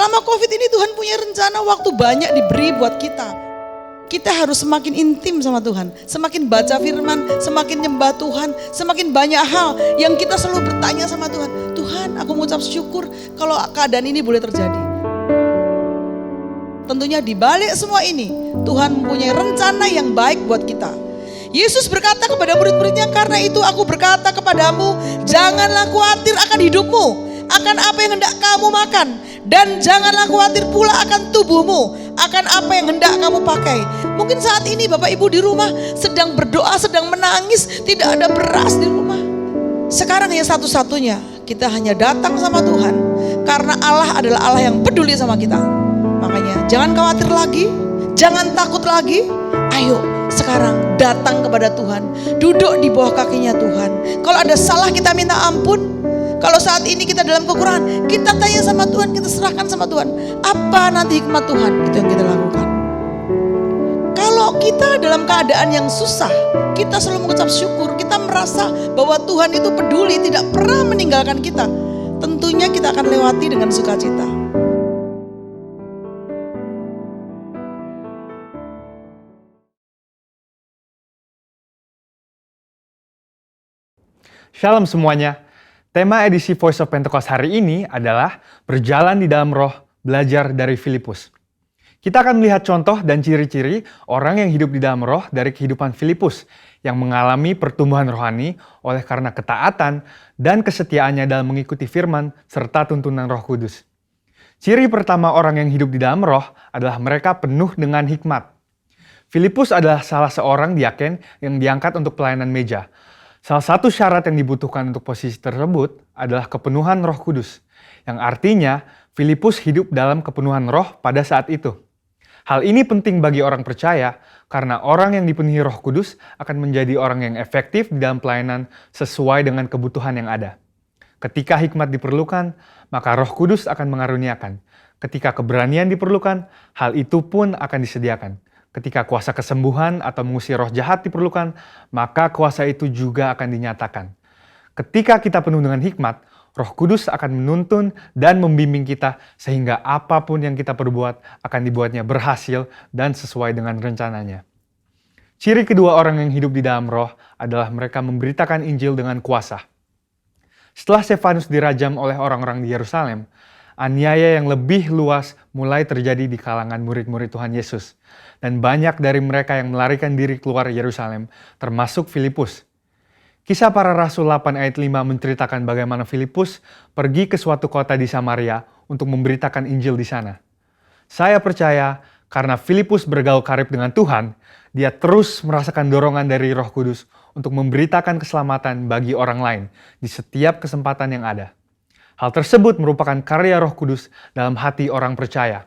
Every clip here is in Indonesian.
Selama COVID ini Tuhan punya rencana, waktu banyak diberi buat kita. Kita harus semakin intim sama Tuhan, semakin baca firman, semakin nyembah Tuhan, semakin banyak hal yang kita selalu bertanya sama Tuhan. Tuhan, aku mengucap syukur kalau keadaan ini boleh terjadi. Tentunya di balik semua ini, Tuhan mempunyai rencana yang baik buat kita. Yesus berkata kepada murid-muridnya, karena itu aku berkata kepadamu, janganlah khawatir akan hidupmu, akan apa yang hendak kamu makan, dan janganlah khawatir pula akan tubuhmu, akan apa yang hendak kamu pakai. Mungkin saat ini Bapak Ibu di rumah sedang berdoa, sedang menangis, tidak ada beras di rumah. Sekarang yang satu-satunya kita hanya datang sama Tuhan, karena Allah adalah Allah yang peduli sama kita. Makanya jangan khawatir lagi, jangan takut lagi. Ayo sekarang datang kepada Tuhan, duduk di bawah kakinya Tuhan. Kalau ada salah kita minta ampun. Kalau saat ini kita dalam kekurangan, kita tanya sama Tuhan, kita serahkan sama Tuhan. Apa nanti hikmat Tuhan, itu yang kita lakukan. Kalau kita dalam keadaan yang susah, kita selalu mengucap syukur, kita merasa bahwa Tuhan itu peduli, tidak pernah meninggalkan kita. Tentunya kita akan lewati dengan sukacita. Shalom semuanya. Tema edisi Voice of Pentecost hari ini adalah berjalan di dalam roh, belajar dari Filipus. Kita akan melihat contoh dan ciri-ciri orang yang hidup di dalam roh dari kehidupan Filipus yang mengalami pertumbuhan rohani oleh karena ketaatan dan kesetiaannya dalam mengikuti firman serta tuntunan Roh Kudus. Ciri pertama orang yang hidup di dalam roh adalah mereka penuh dengan hikmat. Filipus adalah salah seorang diaken yang diangkat untuk pelayanan meja. Salah satu syarat yang dibutuhkan untuk posisi tersebut adalah kepenuhan Roh Kudus, yang artinya Filipus hidup dalam kepenuhan roh pada saat itu. Hal ini penting bagi orang percaya karena orang yang dipenuhi Roh Kudus akan menjadi orang yang efektif di dalam pelayanan sesuai dengan kebutuhan yang ada. Ketika hikmat diperlukan, maka Roh Kudus akan mengaruniakan. Ketika keberanian diperlukan, hal itu pun akan disediakan. Ketika kuasa kesembuhan atau mengusir roh jahat diperlukan, maka kuasa itu juga akan dinyatakan. Ketika kita penuh dengan hikmat, Roh Kudus akan menuntun dan membimbing kita sehingga apapun yang kita perbuat akan dibuatnya berhasil dan sesuai dengan rencananya. Ciri kedua orang yang hidup di dalam roh adalah mereka memberitakan Injil dengan kuasa. Setelah Stefanus dirajam oleh orang-orang di Yerusalem, aniaya yang lebih luas mulai terjadi di kalangan murid-murid Tuhan Yesus. Dan banyak dari mereka yang melarikan diri keluar Yerusalem, termasuk Filipus. Kisah para Rasul 8 ayat 5 menceritakan bagaimana Filipus pergi ke suatu kota di Samaria untuk memberitakan Injil di sana. Saya percaya karena Filipus bergaul karib dengan Tuhan, dia terus merasakan dorongan dari Roh Kudus untuk memberitakan keselamatan bagi orang lain di setiap kesempatan yang ada. Hal tersebut merupakan karya Roh Kudus dalam hati orang percaya.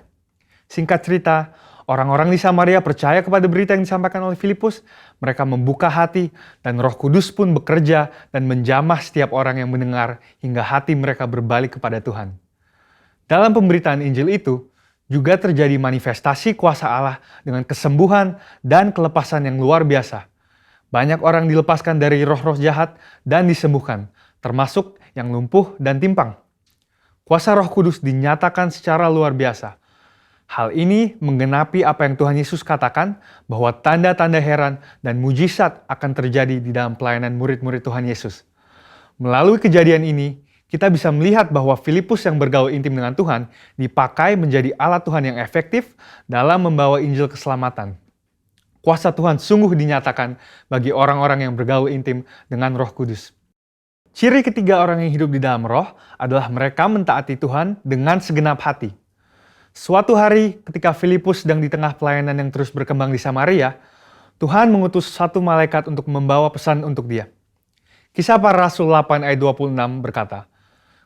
Singkat cerita, orang-orang di Samaria percaya kepada berita yang disampaikan oleh Filipus. Mereka membuka hati dan Roh Kudus pun bekerja dan menjamah setiap orang yang mendengar hingga hati mereka berbalik kepada Tuhan. Dalam pemberitaan Injil itu, juga terjadi manifestasi kuasa Allah dengan kesembuhan dan kelepasan yang luar biasa. Banyak orang dilepaskan dari roh-roh jahat dan disembuhkan, termasuk yang lumpuh dan timpang. Kuasa Roh Kudus dinyatakan secara luar biasa. Hal ini menggenapi apa yang Tuhan Yesus katakan bahwa tanda-tanda heran dan mujizat akan terjadi di dalam pelayanan murid-murid Tuhan Yesus. Melalui kejadian ini, kita bisa melihat bahwa Filipus yang bergaul intim dengan Tuhan dipakai menjadi alat Tuhan yang efektif dalam membawa Injil keselamatan. Kuasa Tuhan sungguh dinyatakan bagi orang-orang yang bergaul intim dengan Roh Kudus. Ciri ketiga orang yang hidup di dalam roh adalah mereka mentaati Tuhan dengan segenap hati. Suatu hari ketika Filipus sedang di tengah pelayanan yang terus berkembang di Samaria, Tuhan mengutus satu malaikat untuk membawa pesan untuk dia. Kisah para Rasul 8 ayat 26 berkata,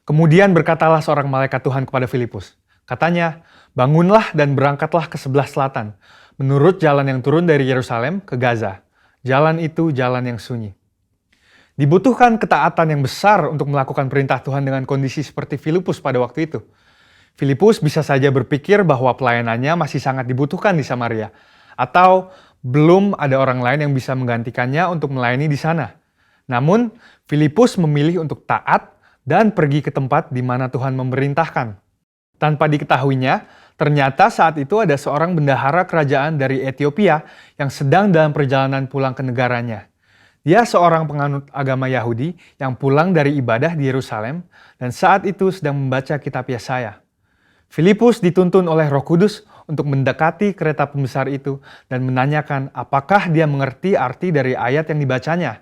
"Kemudian berkatalah seorang malaikat Tuhan kepada Filipus. Katanya, bangunlah dan berangkatlah ke sebelah selatan, menurut jalan yang turun dari Yerusalem ke Gaza. Jalan itu jalan yang sunyi." Dibutuhkan ketaatan yang besar untuk melakukan perintah Tuhan dengan kondisi seperti Filipus pada waktu itu. Filipus bisa saja berpikir bahwa pelayanannya masih sangat dibutuhkan di Samaria, atau belum ada orang lain yang bisa menggantikannya untuk melayani di sana. Namun, Filipus memilih untuk taat dan pergi ke tempat di mana Tuhan memerintahkan. Tanpa diketahuinya, ternyata saat itu ada seorang bendahara kerajaan dari Ethiopia yang sedang dalam perjalanan pulang ke negaranya. Dia seorang penganut agama Yahudi yang pulang dari ibadah di Yerusalem dan saat itu sedang membaca kitab Yesaya. Filipus dituntun oleh Roh Kudus untuk mendekati kereta pembesar itu dan menanyakan apakah dia mengerti arti dari ayat yang dibacanya.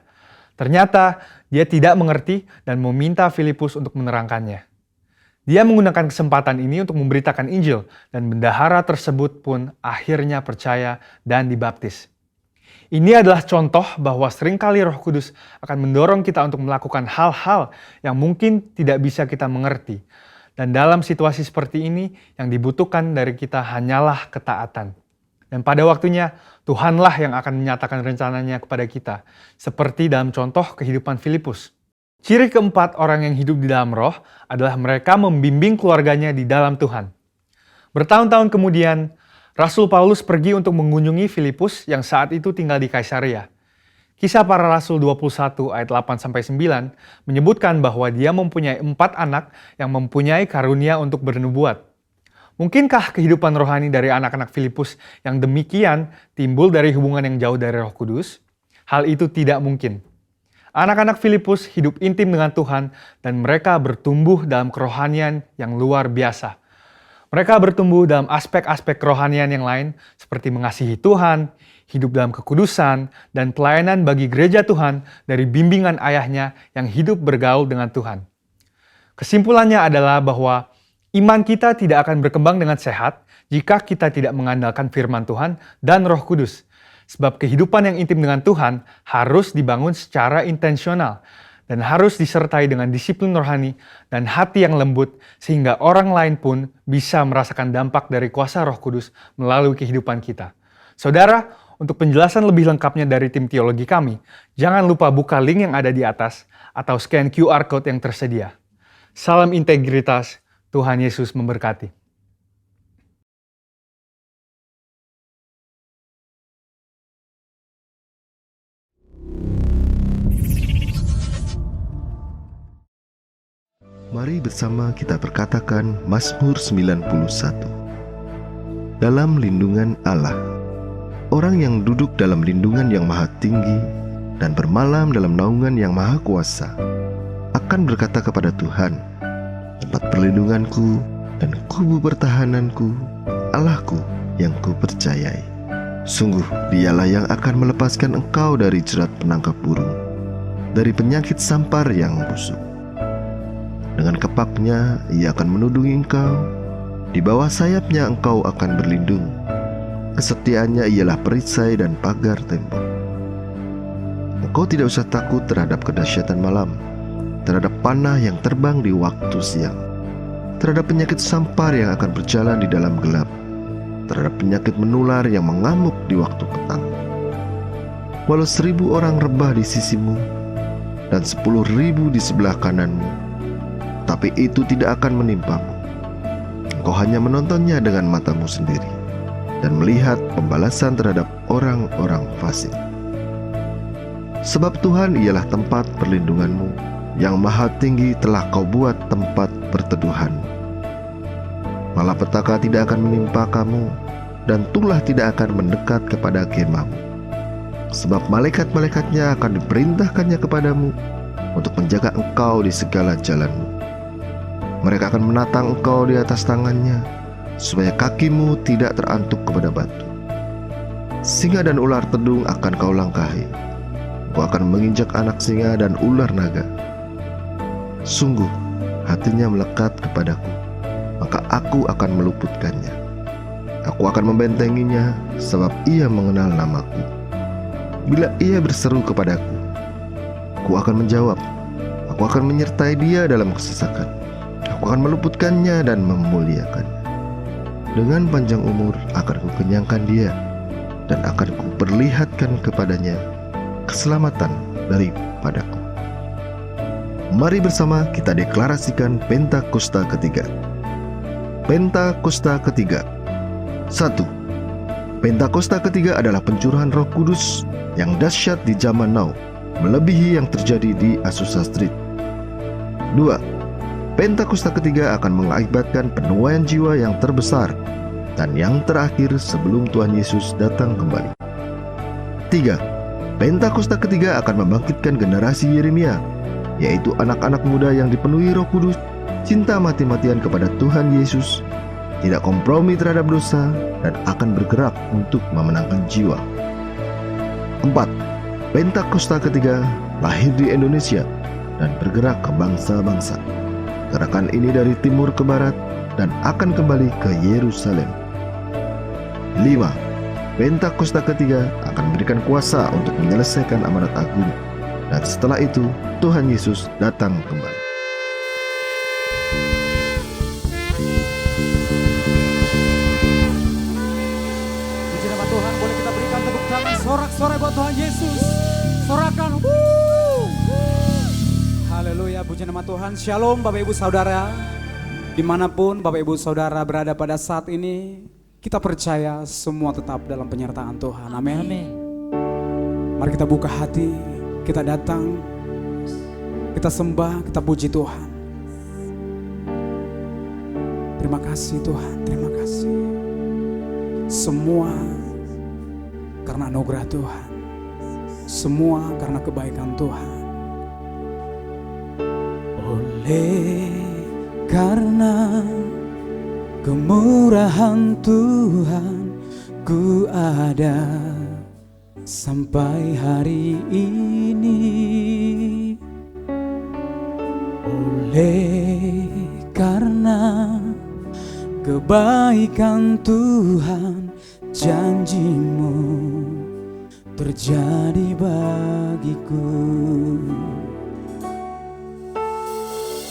Ternyata dia tidak mengerti dan meminta Filipus untuk menerangkannya. Dia menggunakan kesempatan ini untuk memberitakan Injil dan bendahara tersebut pun akhirnya percaya dan dibaptis. Ini adalah contoh bahwa seringkali Roh Kudus akan mendorong kita untuk melakukan hal-hal yang mungkin tidak bisa kita mengerti. Dan dalam situasi seperti ini, yang dibutuhkan dari kita hanyalah ketaatan. Dan pada waktunya, Tuhanlah yang akan menyatakan rencananya kepada kita, seperti dalam contoh kehidupan Filipus. Ciri keempat orang yang hidup di dalam roh adalah mereka membimbing keluarganya di dalam Tuhan. Bertahun-tahun kemudian, Rasul Paulus pergi untuk mengunjungi Filipus yang saat itu tinggal di Kaisarea. Kisah Para Rasul 21 ayat 8-9 menyebutkan bahwa dia mempunyai 4 anak yang mempunyai karunia untuk bernubuat. Mungkinkah kehidupan rohani dari anak-anak Filipus yang demikian timbul dari hubungan yang jauh dari Roh Kudus? Hal itu tidak mungkin. Anak-anak Filipus hidup intim dengan Tuhan dan mereka bertumbuh dalam kerohanian yang luar biasa. Mereka bertumbuh dalam aspek-aspek kerohanian yang lain seperti mengasihi Tuhan, hidup dalam kekudusan, dan pelayanan bagi gereja Tuhan dari bimbingan ayahnya yang hidup bergaul dengan Tuhan. Kesimpulannya adalah bahwa iman kita tidak akan berkembang dengan sehat jika kita tidak mengandalkan firman Tuhan dan Roh Kudus. Sebab kehidupan yang intim dengan Tuhan harus dibangun secara intensional dan harus disertai dengan disiplin rohani dan hati yang lembut sehingga orang lain pun bisa merasakan dampak dari kuasa Roh Kudus melalui kehidupan kita. Saudara, untuk penjelasan lebih lengkapnya dari tim teologi kami, jangan lupa buka link yang ada di atas atau scan QR Code yang tersedia. Salam integritas, Tuhan Yesus memberkati. Mari bersama kita perkatakan Mazmur 91. Dalam lindungan Allah. Orang yang duduk dalam lindungan yang maha tinggi dan bermalam dalam naungan yang maha kuasa akan berkata kepada Tuhan, tempat perlindunganku dan kubu pertahananku, Allahku yang kupercayai. Sungguh dialah yang akan melepaskan engkau dari jerat penangkap burung, dari penyakit sampar yang busuk. Dengan kepaknya ia akan menudungi engkau, di bawah sayapnya engkau akan berlindung. Kesetiaannya ialah perisai dan pagar tembok. Engkau tidak usah takut terhadap kedahsyatan malam, terhadap panah yang terbang di waktu siang, terhadap penyakit sampar yang akan berjalan di dalam gelap, terhadap penyakit menular yang mengamuk di waktu petang. Walau 1000 orang rebah di sisimu dan 10.000 di sebelah kananmu, tapi itu tidak akan menimpamu. Engkau hanya menontonnya dengan matamu sendiri dan melihat pembalasan terhadap orang-orang fasik. Sebab Tuhan ialah tempat perlindunganmu, yang maha tinggi telah kau buat tempat perteduhanmu. Malapetaka tidak akan menimpa kamu, dan tulah tidak akan mendekat kepada kemahmu. Sebab malaikat-malaikatnya akan diperintahkannya kepadamu untuk menjaga engkau di segala jalanmu. Mereka akan menatang engkau di atas tangannya, supaya kakimu tidak terantuk kepada batu. Singa dan ular tedung akan kau langkahi. Kau akan menginjak anak singa dan ular naga. Sungguh hatinya melekat kepadaku, maka aku akan meluputkannya. Aku akan membentenginya, sebab ia mengenal namaku. Bila ia berseru kepadaku, aku akan menjawab. Aku akan menyertai dia dalam kesesakan. Aku akan meluputkannya dan memuliakannya. Dengan panjang umur akan kukenyangkan dia, dan akan kuperlihatkan kepadanya keselamatan daripadaku. Mari bersama kita deklarasikan Pentakosta ketiga. Pentakosta ketiga. 1. Pentakosta ketiga adalah pencurahan Roh Kudus yang dahsyat di zaman now, melebihi yang terjadi di Azusa Street. 2. Pentakosta ketiga akan mengakibatkan penuaian jiwa yang terbesar dan yang terakhir sebelum Tuhan Yesus datang kembali. 3. Pentakosta ketiga akan membangkitkan generasi Yeremia, yaitu anak-anak muda yang dipenuhi Roh Kudus, cinta mati-matian kepada Tuhan Yesus, tidak kompromi terhadap dosa, dan akan bergerak untuk memenangkan jiwa. 4. Pentakosta ketiga lahir di Indonesia dan bergerak ke bangsa-bangsa. Gerakan ini dari timur ke barat dan akan kembali ke Yerusalem. 5. Pentakosta ketiga akan memberikan kuasa untuk menyelesaikan amanat agung, dan setelah itu Tuhan Yesus datang kembali. Puji nama Tuhan, boleh kita berikan tepuk tangan sorak-sorai buat Tuhan Yesus. Sorakan. Haleluya, puji nama Tuhan. Shalom Bapak Ibu Saudara. Dimanapun Bapak Ibu Saudara berada pada saat ini, kita percaya semua tetap dalam penyertaan Tuhan. Amin. Mari kita buka hati, kita datang, kita sembah, kita puji Tuhan. Terima kasih Tuhan, terima kasih. Semua karena anugerah Tuhan, semua karena kebaikan Tuhan. Oleh karena kemurahan Tuhan, ku ada sampai hari ini. Oleh karena kebaikan Tuhan, janji-Mu terjadi bagiku.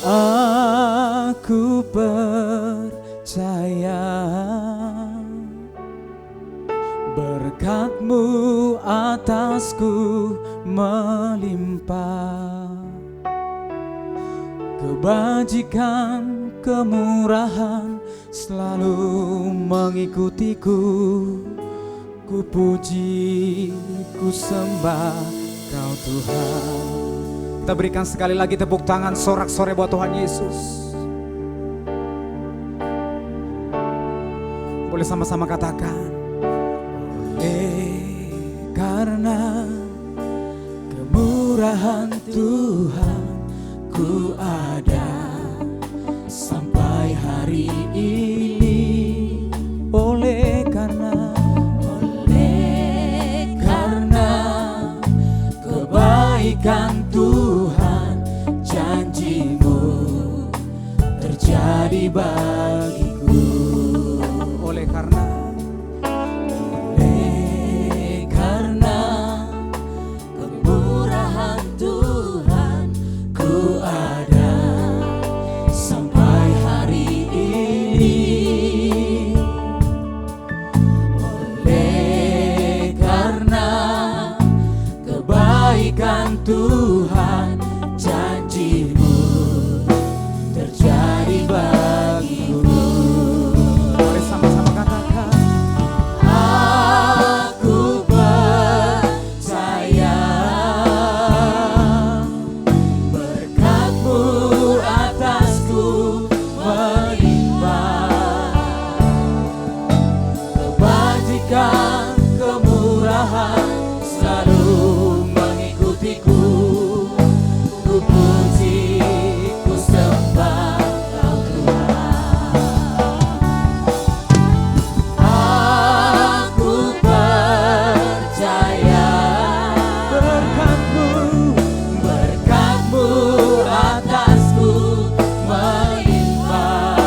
Aku percaya berkat-Mu atasku melimpah, kebajikan, kemurahan selalu mengikutiku. Ku puji, ku sembah Kau Tuhan. Kita berikan sekali lagi tepuk tangan sorak-sorai buat Tuhan Yesus. Boleh sama-sama katakan. Oleh karena kemurahan Tuhan, ku ada sampai hari ini. Oleh karena kebaikan Tuhan, janji-Mu terjadi bagiku. Oleh karena kemurahan Tuhan, ku ada sampai hari ini. Oleh karena kebaikan Tuhan, janji-Mu terjadi bagiku. Mari sama-sama katakan. Aku percaya berkat-Mu atasku melimpah, kebajikan, kemurahan selalu mengikutiku. Ku puji, ku sembah Kau Tuhan. Aku percaya berkat-Mu atasku melimpah,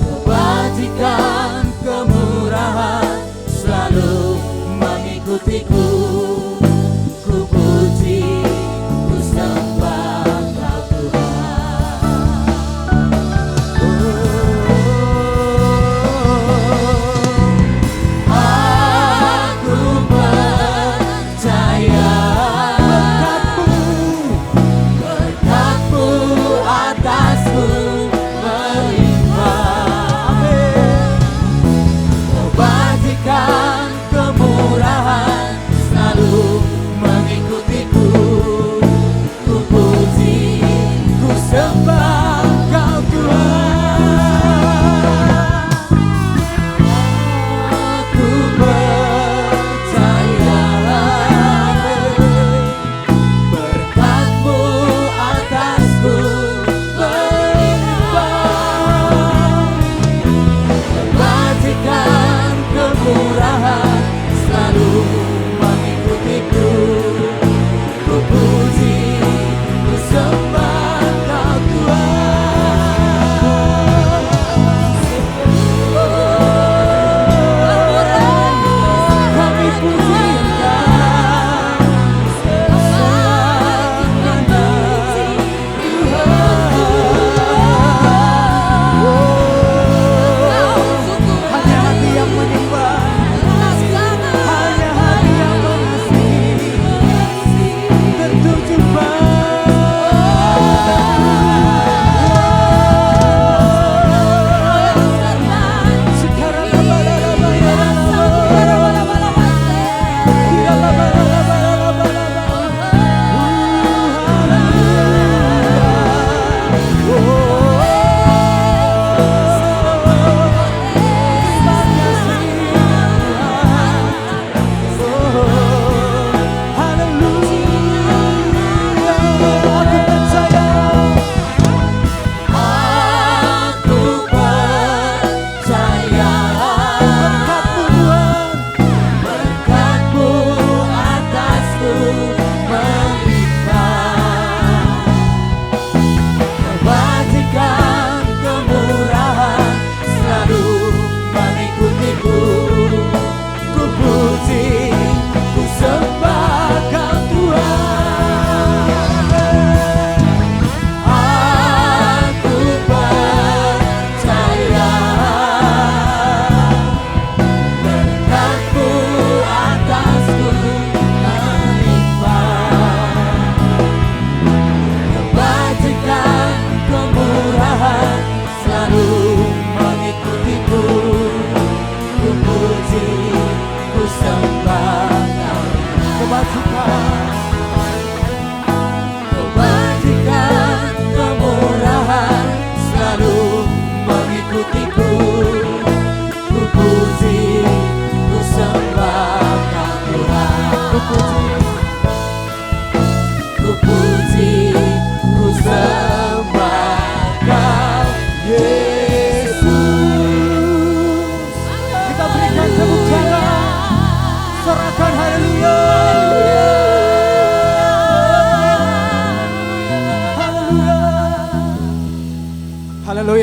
kebajikan, kemurahan selalu mengikutiku. Ku puji, ku sembah Kau Tuhan. Aku percaya berkat-Mu atasku melimpah, kebajikan, kemurahan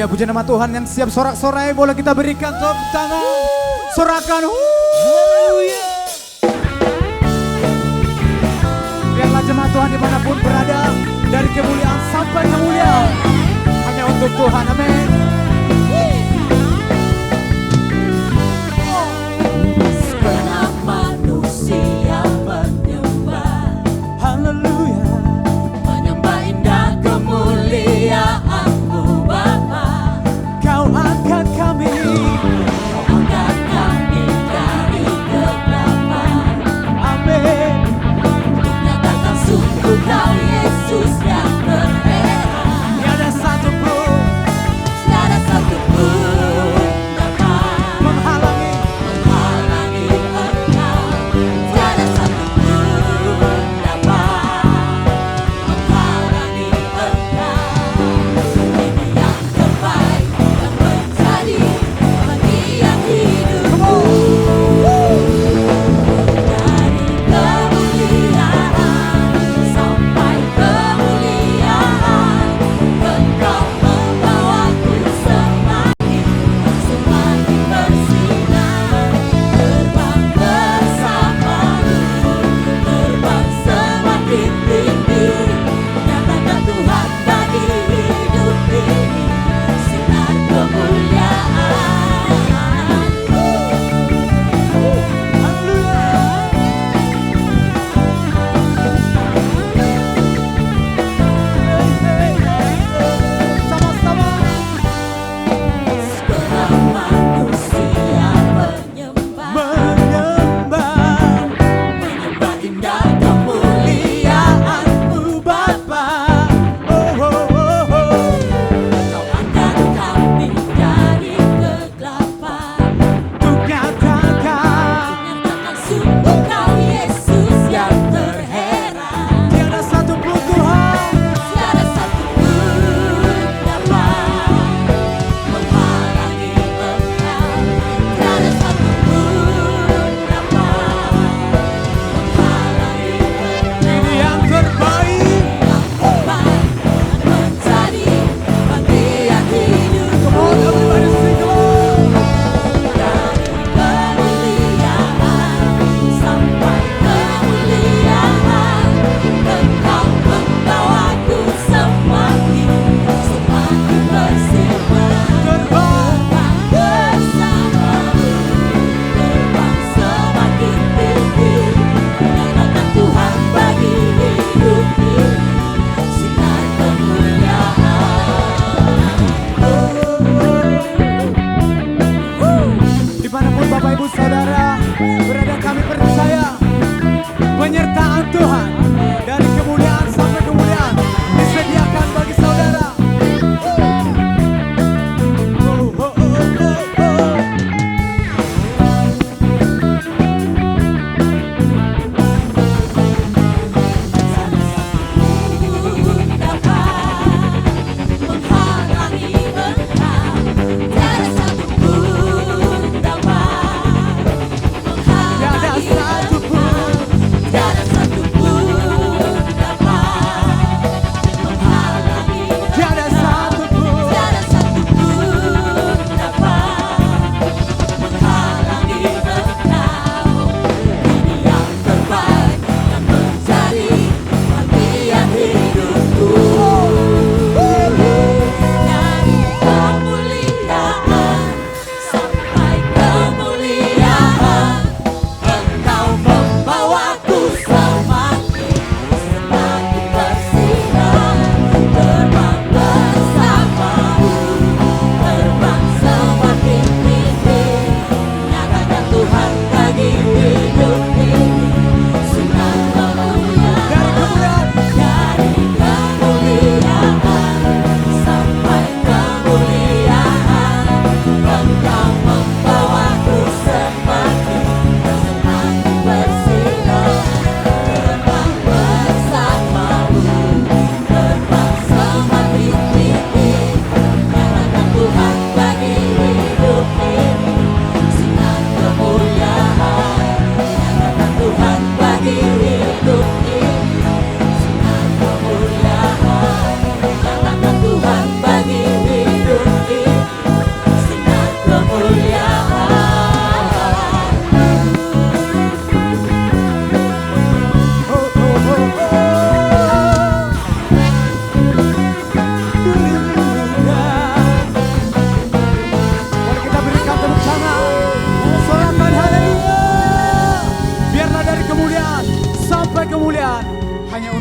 Haleluya, puji nama Tuhan. Yang siap sorak-sorai boleh kita berikan tepuk tangan. Sorakan. Haleluya. Biarlah jemaat Tuhan dimanapun berada, dari kemuliaan sampai kemuliaan hanya untuk Tuhan. Amin. Segenap manusia menyembah, Haleluya. menyembah indah kemuliaan-Mu Bapa. Kau angkat kami, Kau angkat kami dari kegelapan, amin. untuk nyatakan sungguh Kau Yesus yang berheran. Tiada satu pun, Tiada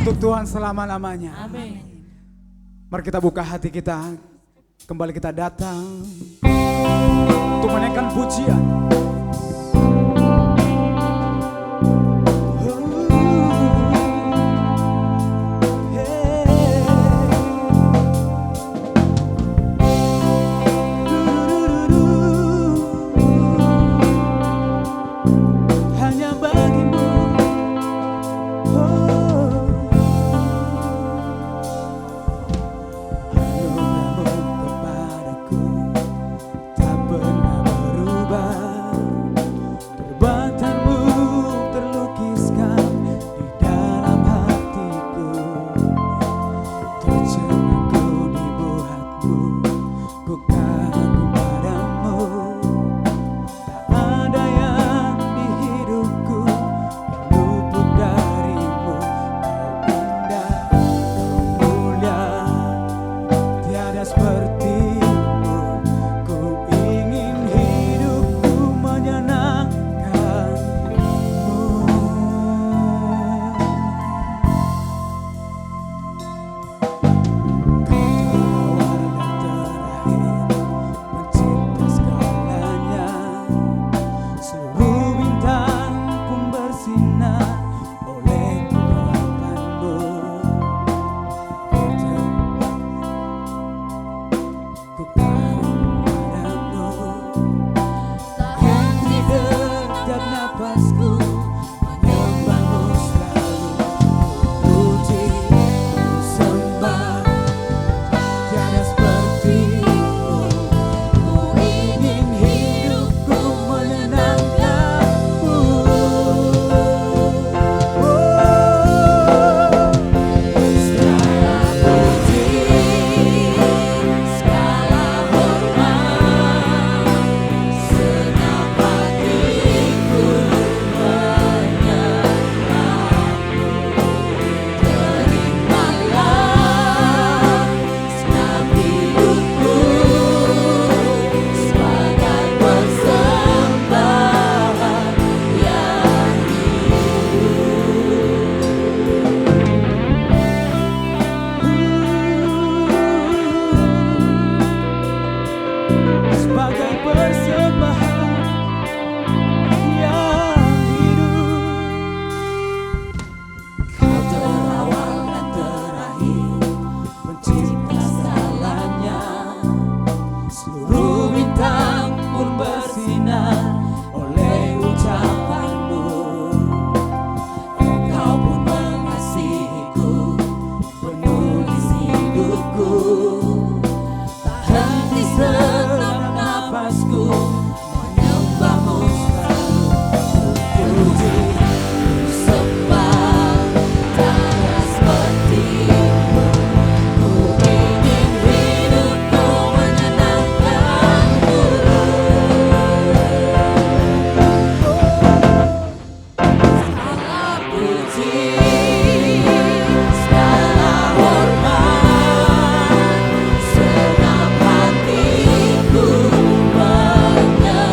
untuk Tuhan selama-lamanya. Amin. Mari kita buka hati kita, kembali kita datang untuk menaikkan pujian. Hanya bagimu, anugerahmu kepadaku tak pernah berubah. Perbuatanmu terlukiskan di dalam hatiku. Tercenangku dibuatku, ku kagum padamu. Tak ada yang di hidupku yang luput darimu. Kau indah, kau mulia, tiada sepertimu. Ku ingin hidupku menyenangkanmu. Seluruh bintang pun bersinar oleh kurapanmu. Ku kagum padamu. Henti detak napasku, menyembahmu selalu. Puji, ku sembah, tiada sepertimu. Ku ingin hidupku menyenangkanmu. Segala puji, segala hormat, senang hatiku menyembahmu. Terimalah segenap hidupku sebagai persembahan yang sebagai persembahan yang hidup. Kau terawal dan terakhir, pencipta segalanya. Seluruh bintang pun bersinar oleh ucapanmu. Engkau pun mengasihiku, penulis hidupku. Tak henti segenap napasku, menyembahmu selalu. Puji, ku sembah, tiada sepertimu. Ku ingin hidupku menyenangkanmu. Segala puji, segala hormat, senang hatiku menyembahmu.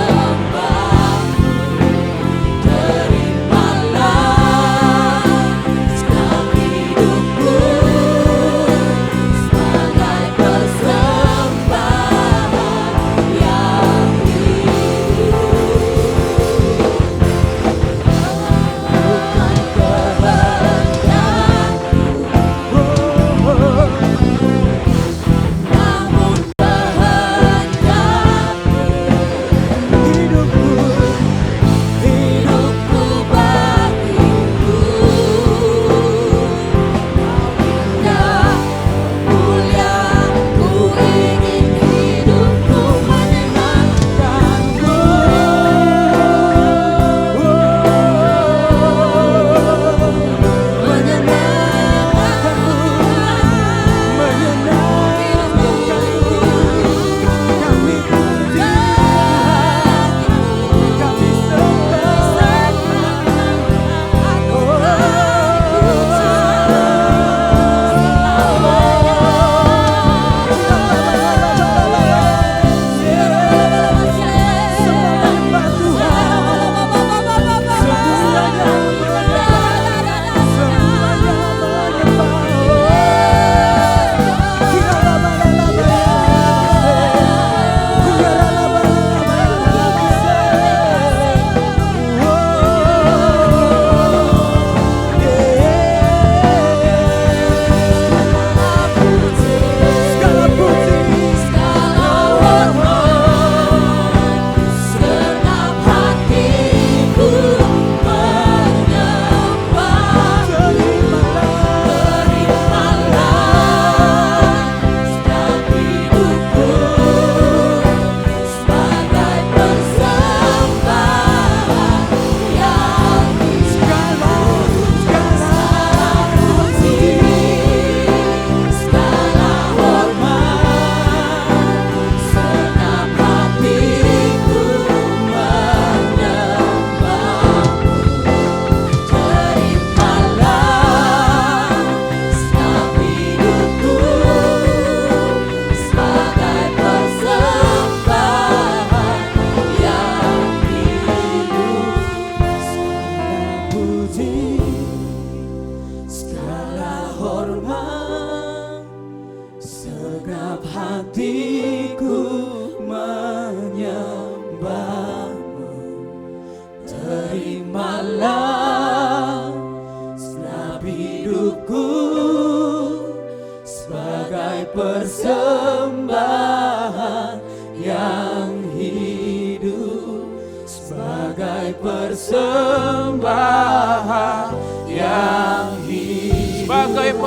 persembahan yang hidup, sebagai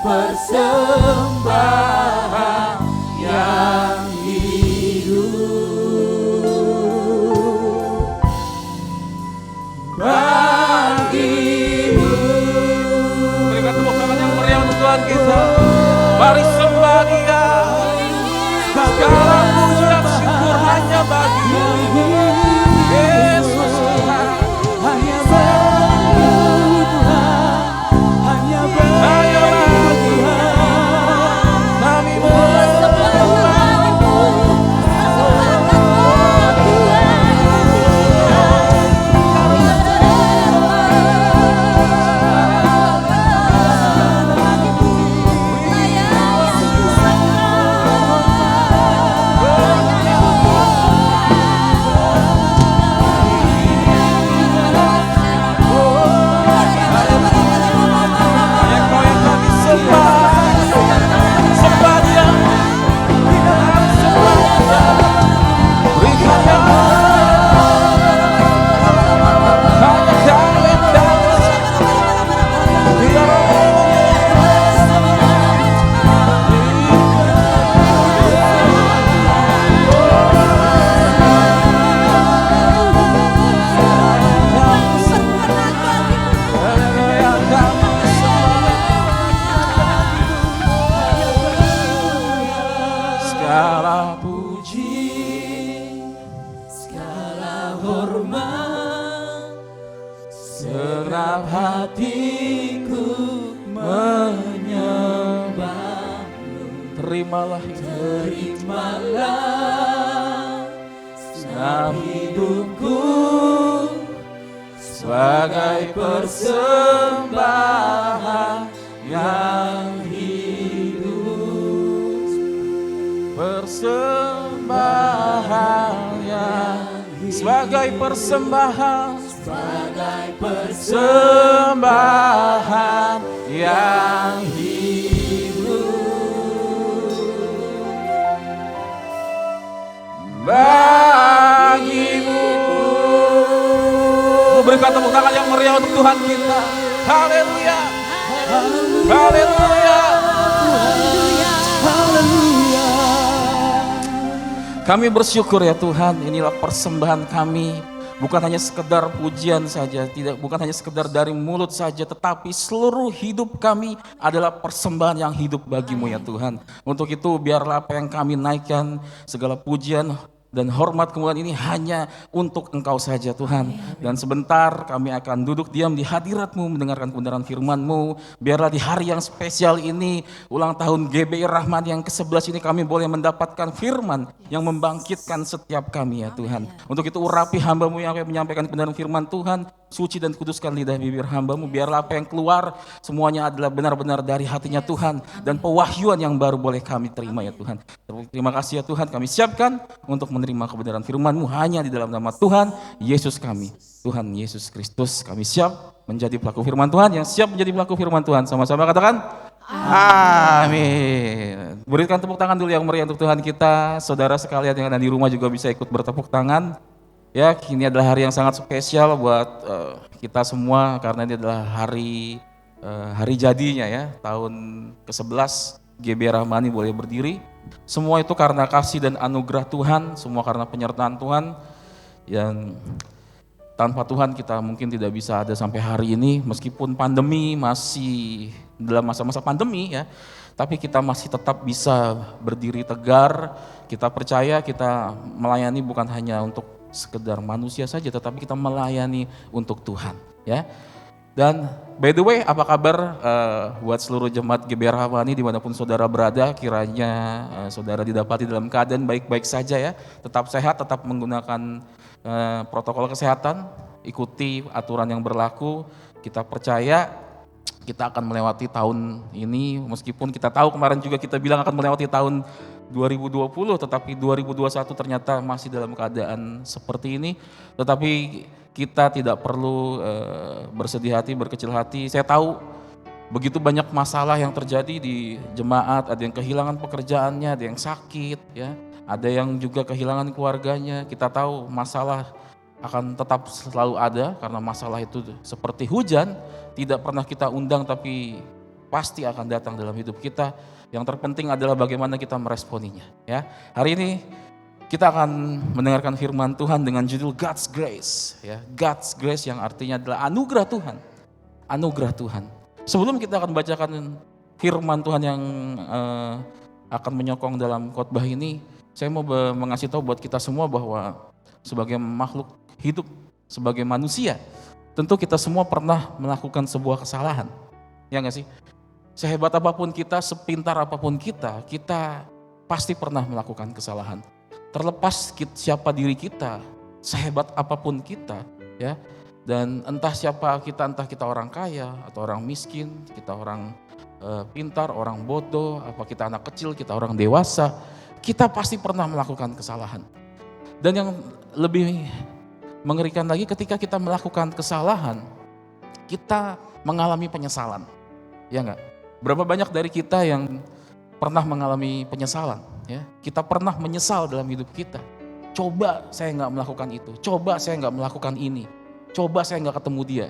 persembahan yang hidup bagimu. Berikan tepuk tangan yang meriah untuk Tuhan kita. Mari sembah Dia. Segala puji dan syukur hanya bagi-Mu, Yesus Tuhan. Hanya bagi Tuhan, hanya bagi Tuhan. Kami segala puji, segala hormat, segenap hatiku menyembah. terimalah Terimalah senam hidupku sebagai persembahan yang hidup. persembahan yang sebagai persembahan persembahan yang bagimu. Berikan tepuk tangan yang meriah untuk Tuhan kita. Haleluya. Haleluya. Kami bersyukur ya Tuhan, inilah persembahan kami. Bukan hanya sekedar pujian saja, bukan hanya sekedar dari mulut saja, tetapi seluruh hidup kami adalah persembahan yang hidup bagimu ya Tuhan. Untuk itu biarlah apa yang kami naikkan, segala pujian dan hormat kemuliaan ini hanya untuk Engkau saja Tuhan. Dan sebentar kami akan duduk diam di hadirat-Mu mendengarkan kebenaran firman-Mu. Biarlah di hari yang spesial ini, ulang tahun GBI Rahman yang ke-11 ini, kami boleh mendapatkan firman yang membangkitkan setiap kami ya Tuhan. Untuk itu urapi hamba-Mu yang akan menyampaikan kebenaran firman Tuhan. Suci dan kuduskan lidah bibir hamba-Mu. Biarlah apa yang keluar semuanya adalah benar-benar dari hatinya Tuhan. Dan pewahyuan yang baru boleh kami terima ya Tuhan. Terima kasih ya Tuhan, kami siapkan untuk menerima kebenaran firman-Mu hanya di dalam nama Tuhan Yesus kami. Tuhan Yesus Kristus, kami siap menjadi pelaku firman Tuhan, yang siap menjadi pelaku firman Tuhan. Sama-sama katakan amin. Berikan tepuk tangan dulu yang meriah untuk Tuhan kita. Saudara sekalian yang ada di rumah juga bisa ikut bertepuk tangan. Ya, ini adalah hari yang sangat spesial buat kita semua karena ini adalah hari jadinya ya, tahun ke-11 GBI Rahmani boleh berdiri. Semua itu karena kasih dan anugerah Tuhan, semua karena penyertaan Tuhan. Yang tanpa Tuhan kita mungkin tidak bisa ada sampai hari ini, meskipun pandemi masih dalam masa-masa pandemi ya, tapi kita masih tetap bisa berdiri tegar. Kita percaya kita melayani bukan hanya untuk sekedar manusia saja, tetapi kita melayani untuk Tuhan ya. Dan by the way, apa kabar buat seluruh jemaat GBI Rahmani dimanapun saudara berada, kiranya saudara didapati dalam keadaan baik-baik saja ya, tetap sehat, tetap menggunakan protokol kesehatan, ikuti aturan yang berlaku. Kita percaya kita akan melewati tahun ini, meskipun kita tahu kemarin juga kita bilang akan melewati tahun 2020, tetapi 2021 ternyata masih dalam keadaan seperti ini. Tetapi kita tidak perlu bersedih hati, berkecil hati. Saya tahu begitu banyak masalah yang terjadi di jemaat, ada yang kehilangan pekerjaannya, ada yang sakit, ya, ada yang juga kehilangan keluarganya. Kita tahu masalah akan tetap selalu ada karena masalah itu seperti hujan, tidak pernah kita undang tapi pasti akan datang dalam hidup kita. Yang terpenting adalah bagaimana kita meresponinya, ya. Hari ini kita akan mendengarkan firman Tuhan dengan judul God's Grace, ya. God's Grace yang artinya adalah anugerah Tuhan. Anugerah Tuhan. Sebelum kita akan bacakan firman Tuhan yang akan menyokong dalam khotbah ini, saya mau mengasih tahu buat kita semua bahwa sebagai makhluk hidup, sebagai manusia, tentu kita semua pernah melakukan sebuah kesalahan. Ya nggak sih? Sehebat apapun kita, sepintar apapun kita pasti pernah melakukan kesalahan. Terlepas siapa diri kita, sehebat apapun kita, ya. Dan entah siapa kita, entah kita orang kaya atau orang miskin, kita orang pintar, orang bodoh, apa kita anak kecil, kita orang dewasa, kita pasti pernah melakukan kesalahan. Dan yang lebih mengerikan lagi, ketika kita melakukan kesalahan, kita mengalami penyesalan, ya enggak? Berapa banyak dari kita yang pernah mengalami penyesalan, ya? Kita pernah menyesal dalam hidup kita. Coba saya nggak melakukan itu, coba saya nggak melakukan ini, coba saya nggak ketemu dia.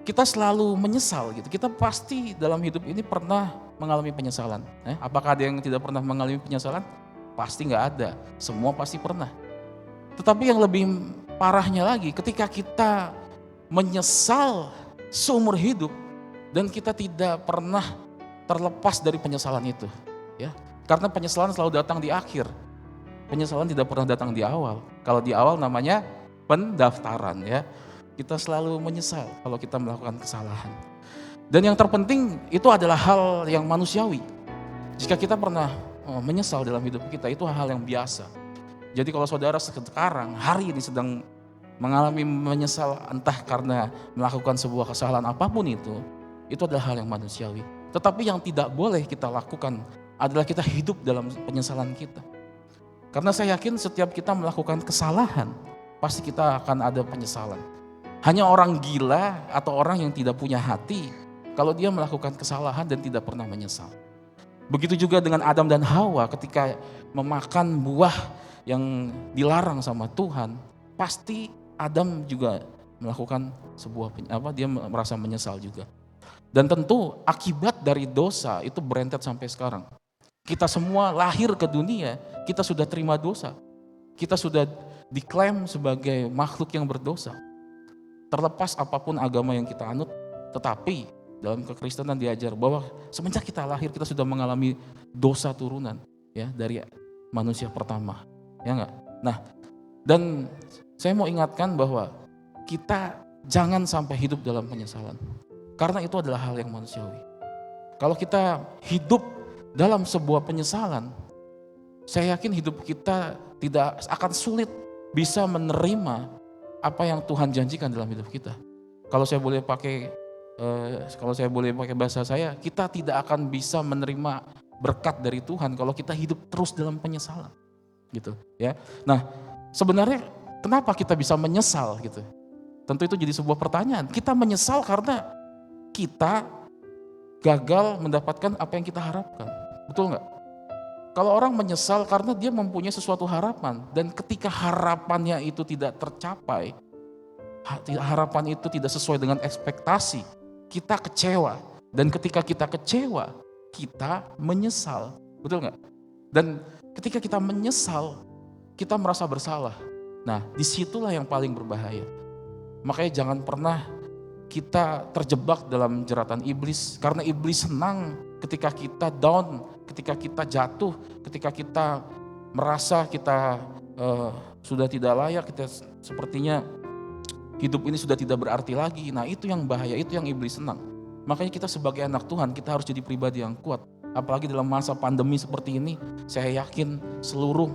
Kita selalu menyesal gitu. Kita pasti dalam hidup ini pernah mengalami penyesalan. Apakah ada yang tidak pernah mengalami penyesalan? Pasti nggak ada. Semua pasti pernah. Tetapi yang lebih parahnya lagi, ketika kita menyesal seumur hidup dan kita tidak pernah terlepas dari penyesalan itu, ya. Karena penyesalan selalu datang di akhir. Penyesalan tidak pernah datang di awal. Kalau di awal namanya pendaftaran, ya. Kita selalu menyesal kalau kita melakukan kesalahan. Dan yang terpenting itu adalah hal yang manusiawi. Jika kita pernah menyesal dalam hidup kita, itu hal yang biasa. Jadi kalau saudara sekarang, hari ini sedang mengalami menyesal entah karena melakukan sebuah kesalahan apapun itu adalah hal yang manusiawi. Tetapi yang tidak boleh kita lakukan adalah kita hidup dalam penyesalan kita. Karena saya yakin setiap kita melakukan kesalahan, pasti kita akan ada penyesalan. Hanya orang gila atau orang yang tidak punya hati, kalau dia melakukan kesalahan dan tidak pernah menyesal. Begitu juga dengan Adam dan Hawa ketika memakan buah yang dilarang sama Tuhan, pasti Adam juga melakukan dia merasa menyesal juga. Dan tentu akibat dari dosa itu berentet sampai sekarang. Kita semua lahir ke dunia, kita sudah terima dosa. Kita sudah diklaim sebagai makhluk yang berdosa. Terlepas apapun agama yang kita anut, tetapi dalam kekristenan diajar bahwa semenjak kita lahir kita sudah mengalami dosa turunan, ya, dari manusia pertama, ya enggak? Nah, dan saya mau ingatkan bahwa kita jangan sampai hidup dalam penyesalan, karena itu adalah hal yang manusiawi. Kalau kita hidup dalam sebuah penyesalan, saya yakin hidup kita tidak akan sulit bisa menerima apa yang Tuhan janjikan dalam hidup kita. Kalau saya boleh pakai bahasa saya, kita tidak akan bisa menerima berkat dari Tuhan kalau kita hidup terus dalam penyesalan, gitu, ya. Nah, sebenarnya kenapa kita bisa menyesal gitu? Tentu itu jadi sebuah pertanyaan. Kita menyesal karena kita gagal mendapatkan apa yang kita harapkan, betul nggak? Kalau orang menyesal karena dia mempunyai sesuatu harapan dan ketika harapannya itu tidak tercapai, harapan itu tidak sesuai dengan ekspektasi, kita kecewa. Dan ketika kita kecewa, kita menyesal, betul nggak? Dan ketika kita menyesal, kita merasa bersalah. Nah, disitulah yang paling berbahaya. Makanya jangan pernah kita terjebak dalam jeratan iblis, karena iblis senang ketika kita down, ketika kita jatuh, ketika kita merasa kita sudah tidak layak, kita sepertinya hidup ini sudah tidak berarti lagi. Nah, itu yang bahaya, itu yang iblis senang. Makanya kita sebagai anak Tuhan, kita harus jadi pribadi yang kuat. Apalagi dalam masa pandemi seperti ini, saya yakin seluruh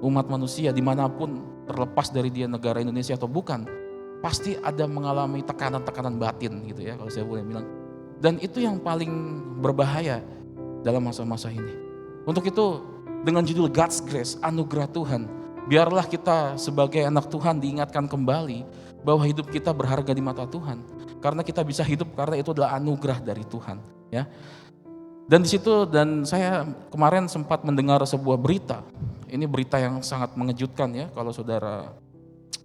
umat manusia dimanapun, terlepas dari dia negara Indonesia atau bukan, pasti ada mengalami tekanan-tekanan batin gitu ya, kalau saya boleh bilang. Dan itu yang paling berbahaya dalam masa-masa ini. Untuk itu dengan judul God's Grace, anugerah Tuhan, biarlah kita sebagai anak Tuhan diingatkan kembali bahwa hidup kita berharga di mata Tuhan. Karena kita bisa hidup karena itu adalah anugerah dari Tuhan, ya. Dan di situ, dan saya kemarin sempat mendengar sebuah berita. Ini berita yang sangat mengejutkan ya, kalau saudara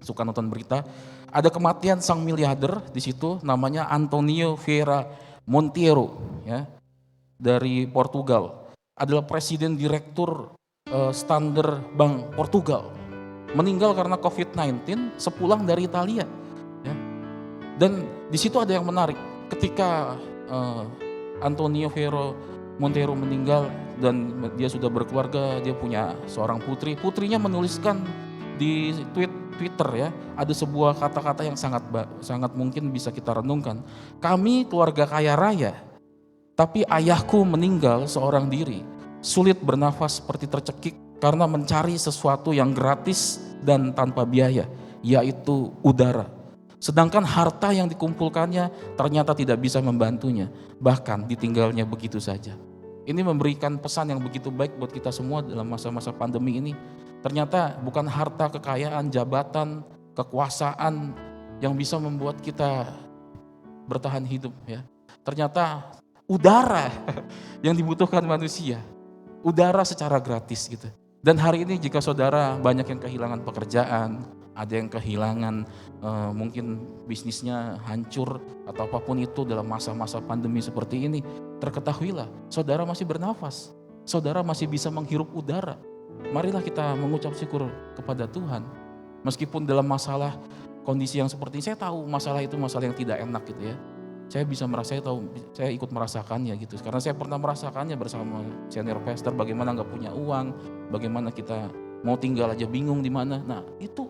suka nonton berita, ada kematian sang miliarder di situ, namanya Antonio Vieira Monteiro, ya, dari Portugal. Adalah presiden direktur Standard Bank Portugal. Meninggal karena COVID-19 sepulang dari Italia. Ya. Dan di situ ada yang menarik, ketika Antonio Vieira Monteiro meninggal dan dia sudah berkeluarga, dia punya seorang putri. Putrinya menuliskan di Twitter, ya, ada sebuah kata-kata yang sangat mungkin bisa kita renungkan. Kami keluarga kaya raya, tapi ayahku meninggal seorang diri. Sulit bernafas seperti tercekik karena mencari sesuatu yang gratis dan tanpa biaya, yaitu udara. Sedangkan harta yang dikumpulkannya ternyata tidak bisa membantunya, bahkan ditinggalnya begitu saja. Ini memberikan pesan yang begitu baik buat kita semua dalam masa-masa pandemi ini. Ternyata bukan harta, kekayaan, jabatan, kekuasaan yang bisa membuat kita bertahan hidup, ya. Ternyata udara yang dibutuhkan manusia. Udara secara gratis gitu. Dan hari ini jika saudara banyak yang kehilangan pekerjaan, ada yang kehilangan mungkin bisnisnya hancur atau apapun itu dalam masa-masa pandemi seperti ini, terketahuilah saudara masih bernafas, saudara masih bisa menghirup udara. Marilah kita mengucap syukur kepada Tuhan. Meskipun dalam masalah kondisi yang seperti ini, saya tahu masalah itu masalah yang tidak enak gitu ya. Saya bisa merasa, saya ikut merasakannya gitu. Karena saya pernah merasakannya bersama senior pastor, bagaimana nggak punya uang, bagaimana kita mau tinggal aja bingung di mana. Nah itu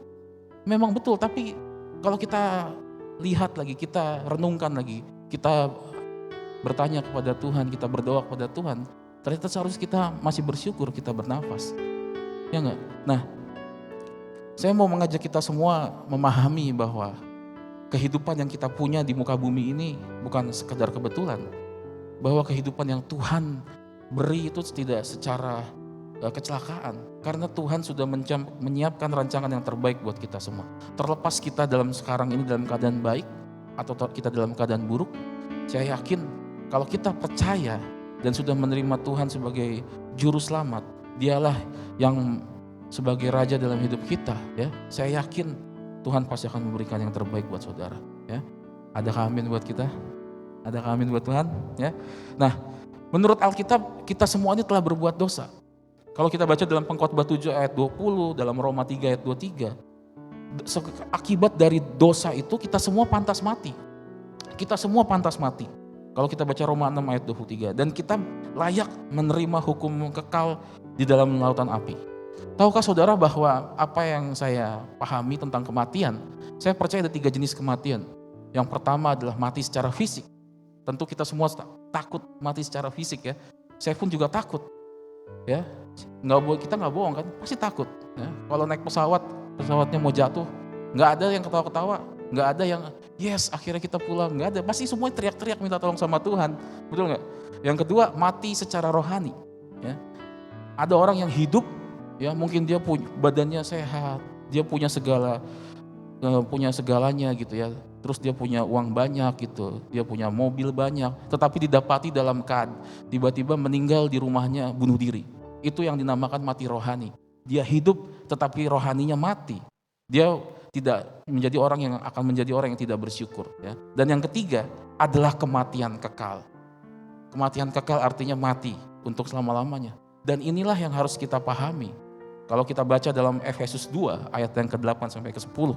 memang betul, tapi kalau kita lihat lagi, kita renungkan lagi, kita bertanya kepada Tuhan, kita berdoa kepada Tuhan, ternyata seharusnya kita masih bersyukur kita bernafas. Ya enggak? Nah, saya mau mengajak kita semua memahami bahwa kehidupan yang kita punya di muka bumi ini bukan sekedar kebetulan. Bahwa kehidupan yang Tuhan beri itu tidak secara kecelakaan. Karena Tuhan sudah menyiapkan rancangan yang terbaik buat kita semua. Terlepas kita dalam sekarang ini dalam keadaan baik atau kita dalam keadaan buruk, saya yakin kalau kita percaya dan sudah menerima Tuhan sebagai juru selamat, Dialah yang sebagai raja dalam hidup kita, ya. Saya yakin Tuhan pasti akan memberikan yang terbaik buat saudara, ya. Adakah amin buat kita? Adakah amin buat Tuhan, ya? Nah, menurut Alkitab kita semua ini telah berbuat dosa. Kalau kita baca dalam Pengkhotbah 7 ayat 20, dalam Roma 3 ayat 23, akibat dari dosa itu kita semua pantas mati. Kita semua pantas mati. Kalau kita baca Roma 6 ayat 23, dan kita layak menerima hukum kekal di dalam lautan api. Tahukah saudara bahwa apa yang saya pahami tentang kematian, saya percaya ada 3 jenis kematian. Yang pertama adalah mati secara fisik. Tentu kita semua takut mati secara fisik, ya. Saya pun juga takut, ya. Kita nggak bohong kan, pasti takut. Ya. Kalau naik pesawatnya mau jatuh, nggak ada yang ketawa-ketawa, nggak ada yang yes akhirnya kita pulang, nggak ada. Pasti semua teriak-teriak minta tolong sama Tuhan, betul nggak? Yang kedua mati secara rohani. Ya. Ada orang yang hidup, ya mungkin dia punya badannya sehat, dia punya segalanya gitu ya. Terus dia punya uang banyak gitu, dia punya mobil banyak, tetapi didapati dalam keadaan tiba-tiba meninggal di rumahnya bunuh diri. Itu yang dinamakan mati rohani. Dia hidup tetapi rohaninya mati. Dia tidak menjadi orang yang akan menjadi orang yang tidak bersyukur. Ya. Dan yang ketiga adalah kematian kekal. Kematian kekal artinya mati untuk selama-lamanya. Dan inilah yang harus kita pahami. Kalau kita baca dalam Efesus 2 ayat yang ke-8 sampai ke-10.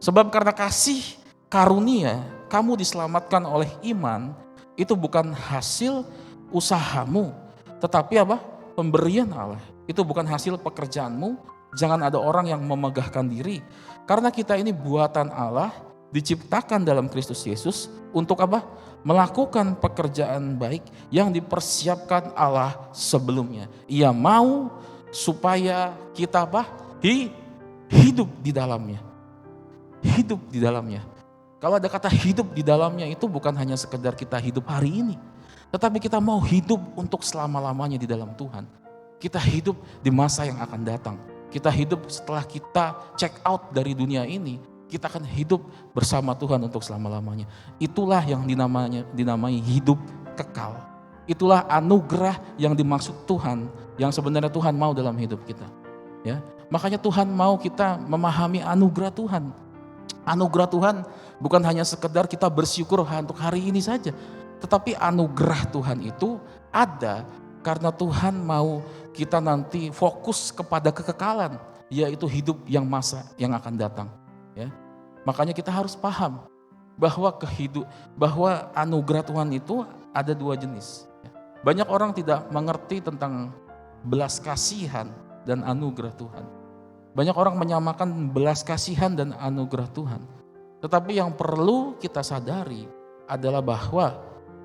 Sebab karena kasih karunia kamu diselamatkan oleh iman, itu bukan hasil usahamu, tetapi apa? Pemberian Allah. Itu bukan hasil pekerjaanmu. Jangan ada orang yang memegahkan diri. Karena kita ini buatan Allah, diciptakan dalam Kristus Yesus untuk apa? Melakukan pekerjaan baik yang dipersiapkan Allah sebelumnya. Ia mau supaya kita apa? Hidup di dalamnya. Hidup di dalamnya. Kalau ada kata hidup di dalamnya itu bukan hanya sekedar kita hidup hari ini, tetapi kita mau hidup untuk selama-lamanya di dalam Tuhan. Kita hidup di masa yang akan datang. Kita hidup setelah kita check out dari dunia ini, kita akan hidup bersama Tuhan untuk selama-lamanya. Itulah yang dinamai hidup kekal. Itulah anugerah yang dimaksud Tuhan, yang sebenarnya Tuhan mau dalam hidup kita. Ya, Makanya Tuhan mau kita memahami anugerah Tuhan. Anugerah Tuhan bukan hanya sekedar kita bersyukur untuk hari ini saja. Tetapi anugerah Tuhan itu ada karena Tuhan mau kita nanti fokus kepada kekekalan, yaitu hidup yang masa yang akan datang. Ya. Makanya kita harus paham bahwa anugerah Tuhan itu ada dua jenis. Banyak orang tidak mengerti tentang belas kasihan dan anugerah Tuhan. Banyak orang menyamakan belas kasihan dan anugerah Tuhan. Tetapi yang perlu kita sadari adalah bahwa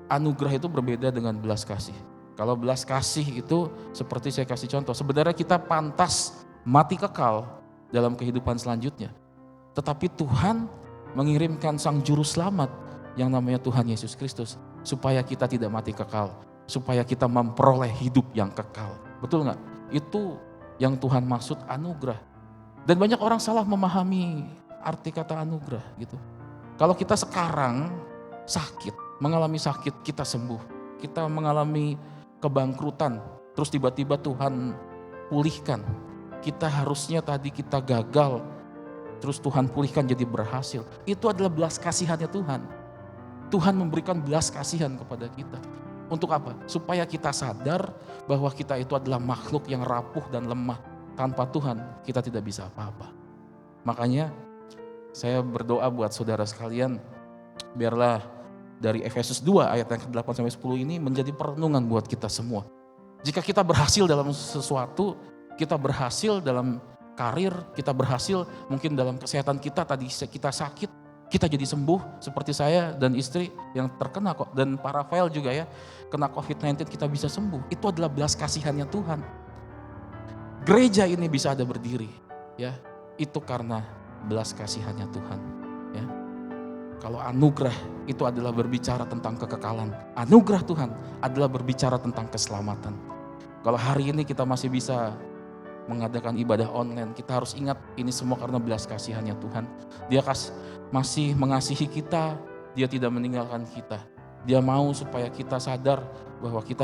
anugerah itu berbeda dengan belas kasih. Kalau belas kasih itu seperti saya kasih contoh, sebenarnya kita pantas mati kekal dalam kehidupan selanjutnya. Tetapi Tuhan mengirimkan Sang Juru Selamat yang namanya Tuhan Yesus Kristus supaya kita tidak mati kekal, supaya kita memperoleh hidup yang kekal. Betul nggak? Itu yang Tuhan maksud anugerah. Dan banyak orang salah memahami arti kata anugerah gitu. Kalau kita sekarang sakit, mengalami sakit, kita sembuh. Kita mengalami kebangkrutan, terus tiba-tiba Tuhan pulihkan. Kita harusnya tadi kita gagal, terus Tuhan pulihkan jadi berhasil. Itu adalah belas kasihannya Tuhan. Tuhan memberikan belas kasihan kepada kita. Untuk apa? Supaya kita sadar bahwa kita itu adalah makhluk yang rapuh dan lemah. Tanpa Tuhan kita tidak bisa apa-apa. Makanya saya berdoa buat saudara sekalian, biarlah dari Efesus 2 ayat yang ke-8 sampai 10 ini menjadi perenungan buat kita semua. Jika kita berhasil dalam sesuatu, kita berhasil dalam karir, kita berhasil mungkin dalam kesehatan kita, tadi kita sakit, kita jadi sembuh seperti saya dan istri yang terkena kok, dan para Rafael juga ya, kena COVID-19 kita bisa sembuh. Itu adalah belas kasihannya Tuhan. Gereja ini bisa ada berdiri, ya, itu karena belas kasihannya Tuhan. Ya. Kalau anugerah itu adalah berbicara tentang kekekalan, anugerah Tuhan adalah berbicara tentang keselamatan. Kalau hari ini kita masih bisa mengadakan ibadah online, kita harus ingat ini semua karena belas kasihannya Tuhan. Dia masih mengasihi kita, dia tidak meninggalkan kita. Dia mau supaya kita sadar bahwa kita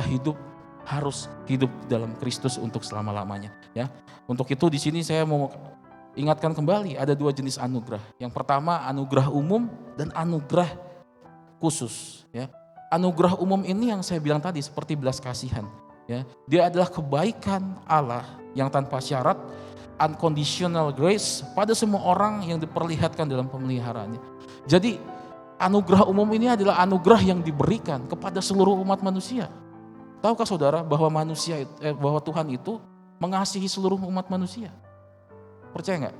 harus hidup dalam Kristus untuk selama-lamanya. Ya, untuk itu di sini saya mau ingatkan kembali ada dua jenis anugerah. Yang pertama anugerah umum dan anugerah khusus. Ya, anugerah umum ini yang saya bilang tadi seperti belas kasihan. Ya, dia adalah kebaikan Allah yang tanpa syarat, unconditional grace pada semua orang yang diperlihatkan dalam pemeliharaannya. Jadi anugerah umum ini adalah anugerah yang diberikan kepada seluruh umat manusia. Tahukah saudara bahwa bahwa Tuhan itu mengasihi seluruh umat manusia? Percaya nggak?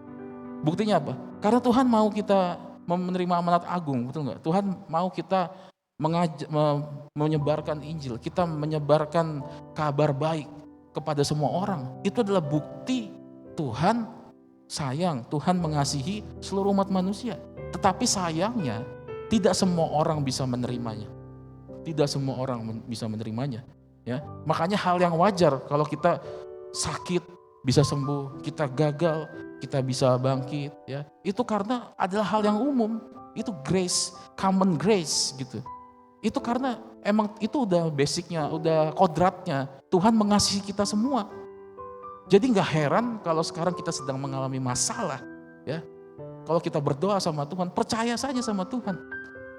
Buktinya apa? Karena Tuhan mau kita menerima amanat agung, betul nggak? Tuhan mau kita menyebarkan Injil, kita menyebarkan kabar baik kepada semua orang. Itu adalah bukti Tuhan sayang, Tuhan mengasihi seluruh umat manusia. Tetapi sayangnya tidak semua orang bisa menerimanya. Tidak semua orang bisa menerimanya. Ya, makanya hal yang wajar kalau kita sakit bisa sembuh, kita gagal, kita bisa bangkit. Ya, itu karena adalah hal yang umum. Itu grace, common grace gitu. Itu karena emang itu udah basicnya, udah kodratnya. Tuhan mengasihi kita semua. Jadi gak heran kalau sekarang kita sedang mengalami masalah. Ya, kalau kita berdoa sama Tuhan, percaya saja sama Tuhan.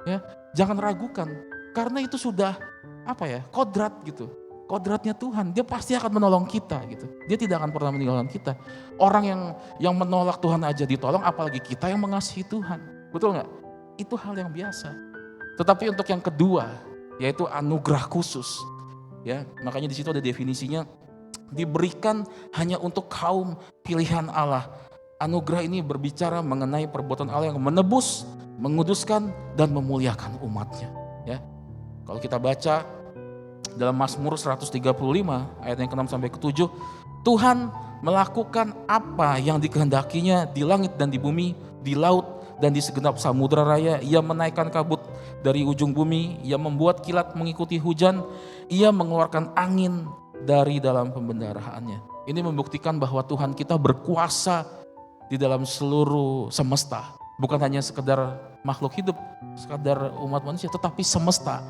Ya, jangan ragukan. Karena itu sudah kodrat gitu. Kodratnya Tuhan, dia pasti akan menolong kita gitu. Dia tidak akan pernah meninggalkan kita. Orang yang menolak Tuhan aja ditolong, apalagi kita yang mengasihi Tuhan. Betul gak? Itu hal yang biasa. Tetapi untuk yang kedua, yaitu anugerah khusus. Ya, makanya di situ ada definisinya, diberikan hanya untuk kaum pilihan Allah. Anugerah ini berbicara mengenai perbuatan Allah yang menebus, menguduskan dan memuliakan umatnya. Ya, kalau kita baca dalam Mazmur 135 ayat yang ke-6 sampai ke-7, Tuhan melakukan apa yang dikehendakinya di langit dan di bumi, di laut dan di segenap samudera raya. Ia menaikkan kabut dari ujung bumi, ia membuat kilat mengikuti hujan, ia mengeluarkan angin dari dalam pembendaharaannya. Ini membuktikan bahwa Tuhan kita berkuasa di dalam seluruh semesta. Bukan hanya sekedar makhluk hidup, sekedar umat manusia, tetapi semesta.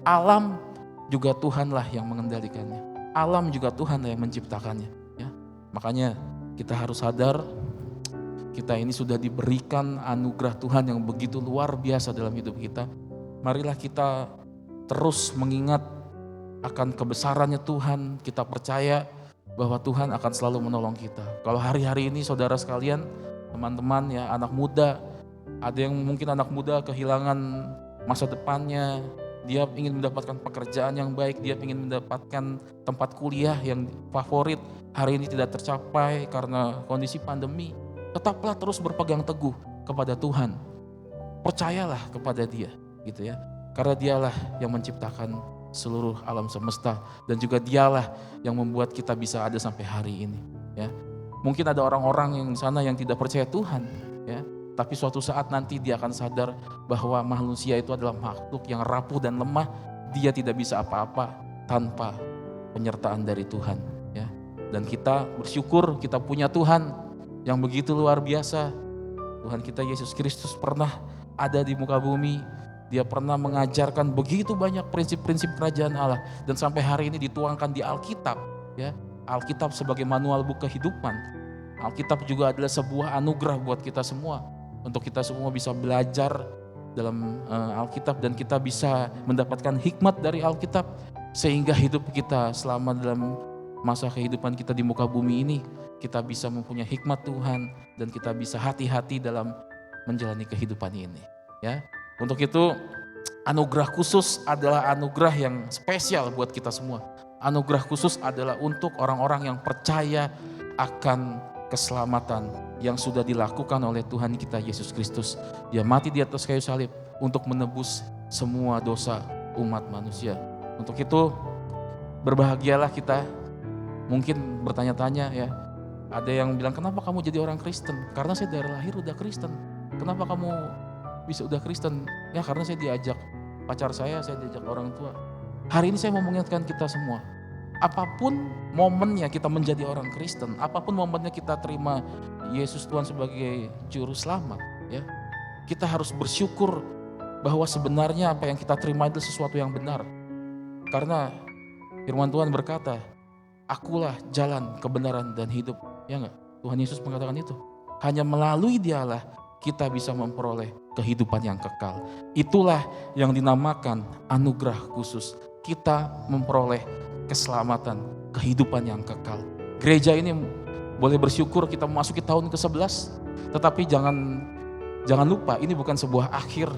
Alam juga Tuhanlah yang mengendalikannya. Alam juga Tuhanlah yang menciptakannya. Ya. Makanya kita harus sadar kita ini sudah diberikan anugerah Tuhan yang begitu luar biasa dalam hidup kita. Marilah kita terus mengingat akan kebesarannya Tuhan. Kita percaya bahwa Tuhan akan selalu menolong kita. Kalau hari-hari ini saudara sekalian, teman-teman ya, anak muda, ada yang mungkin anak muda kehilangan masa depannya, dia ingin mendapatkan pekerjaan yang baik, dia ingin mendapatkan tempat kuliah yang favorit, hari ini tidak tercapai karena kondisi pandemi. Tetaplah terus berpegang teguh kepada Tuhan. Percayalah kepada Dia, gitu ya. Karena Dialah yang menciptakan seluruh alam semesta dan juga Dialah yang membuat kita bisa ada sampai hari ini, ya. Mungkin ada orang-orang yang di sana yang tidak percaya Tuhan, ya. Tapi suatu saat nanti dia akan sadar bahwa manusia itu adalah makhluk yang rapuh dan lemah. Dia tidak bisa apa-apa tanpa penyertaan dari Tuhan, ya. Dan kita bersyukur kita punya Tuhan yang begitu luar biasa. Tuhan kita Yesus Kristus pernah ada di muka bumi. Dia pernah mengajarkan begitu banyak prinsip-prinsip kerajaan Allah. Dan sampai hari ini dituangkan di Alkitab, ya. Alkitab sebagai manual buku kehidupan. Alkitab juga adalah sebuah anugerah buat kita semua. Untuk kita semua bisa belajar dalam Alkitab dan kita bisa mendapatkan hikmat dari Alkitab. Sehingga hidup kita selama dalam masa kehidupan kita di muka bumi ini, kita bisa mempunyai hikmat Tuhan dan kita bisa hati-hati dalam menjalani kehidupan ini, ya. Untuk itu anugerah khusus adalah anugerah yang spesial buat kita semua. Anugerah khusus adalah untuk orang-orang yang percaya akan keselamatan yang sudah dilakukan oleh Tuhan kita Yesus Kristus. Dia mati di atas kayu salib untuk menebus semua dosa umat manusia. Untuk itu berbahagialah kita. Mungkin bertanya-tanya ya, ada yang bilang kenapa kamu jadi orang Kristen? Karena saya dari lahir udah Kristen. Kenapa kamu bisa udah Kristen? Ya karena saya diajak pacar saya diajak orang tua. Hari ini saya mau mengingatkan kita semua. Apapun momennya kita menjadi orang Kristen, apapun momennya kita terima Yesus Tuhan sebagai juru selamat, ya. Kita harus bersyukur bahwa sebenarnya apa yang kita terima itu sesuatu yang benar. Karena firman Tuhan berkata, akulah jalan, kebenaran, dan hidup. Ya enggak? Tuhan Yesus mengatakan itu. Hanya melalui Dialah kita bisa memperoleh kehidupan yang kekal. Itulah yang dinamakan anugerah khusus. Kita memperoleh keselamatan, kehidupan yang kekal. Gereja ini boleh bersyukur kita memasuki tahun ke-11. Tetapi jangan lupa ini bukan sebuah akhir.